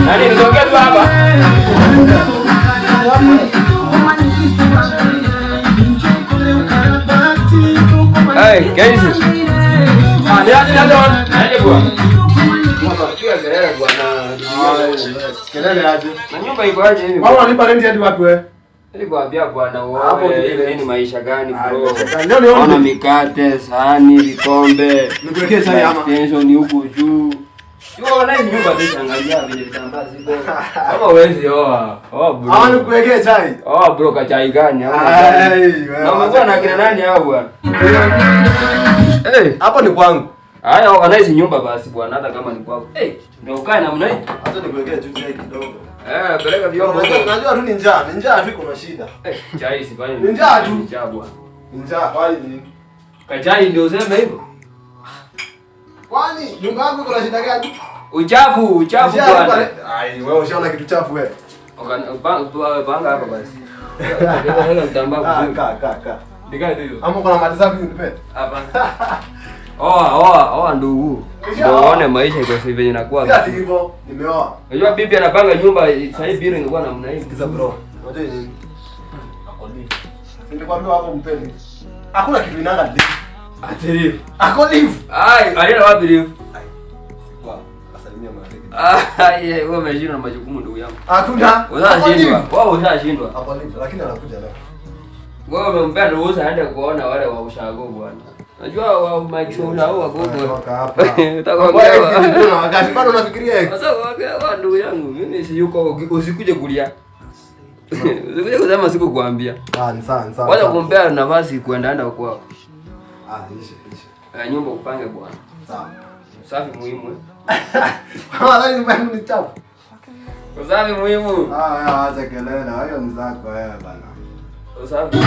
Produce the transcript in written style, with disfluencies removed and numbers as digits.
Nani nitokea tu hapa? Hey, guys. Nani bwana? Kelele aje. Na nyumba iko aje hivi? Wao walipa rent hadi wapi wewe? Nilikwambia bwana wewe, ni maisha gani bro? Ona mikate, sahani, vikombe. Nikuwekee chai ama? Tension huko juu. Sio na hizi nyumba hizi angalia vile vitambaa ziko. Kama huwezi oa. Oa bro. Hawa nikuwekee chai. Oa bro, kachai gani? Na umekuwa na kina nani hao bwana? Hapo ni kwangu. Haya, organize nyumba basi bwana, hata kama ni kwako. Ndio ukae namna hii. Hata nikuwekee tu chai kidogo. Peleka vyombo. Unajua tu ni njaa tu kuna shida. Chai sifanye. Ni njaa tu. Njaa bwana. Njaa kwani nini? Kachai ndio useme hivyo. Kwani nyumba yako kuna shida gani? Uchafu bwana. Ai, wewe ushaona kitu chafu wewe. Panga hapa basi. Ndio mtambaa vizuri. Kaa. Nikae tu hiyo. Ama kuna mali safi unipe? Hapa. Oa ndugu. Ndio uone maisha iko sasa hivi inakuwa. Si ati hivyo, nimeoa. Unajua bibi anapanga nyumba sasa hivi biro inakuwa namna hii. Sikiza bro. Unajua nini? Akolive. Nilikwambia hapo mpeni. Hakuna kitu inanga live. Ati live. Akolive. Alienda wapi live? Kwa asalimia marafiki. Wewe umeshindwa na majukumu ndugu yangu. Hakuna. Unashindwa. Wewe unashindwa. Akolive, lakini anakuja leo. Wewe umempea ruhusa aende kuona wale wa ushago bwana. Najua wa maisha au wagogo. Utakwambia wakati bado unafikiria sasa wa ndugu yangu mimi si yuko usikuje kulia. Usikuje kusema sikukwambia. Ni sawa. Wacha kumpea nafasi kuenda kwao. Isha. Nyumba upange bwana. Sawa. Usafi muhimu. Wala nyumba yangu ni chafu. Usafi muhimu. Acha kelele na wewe mzako wewe bana. Usafi.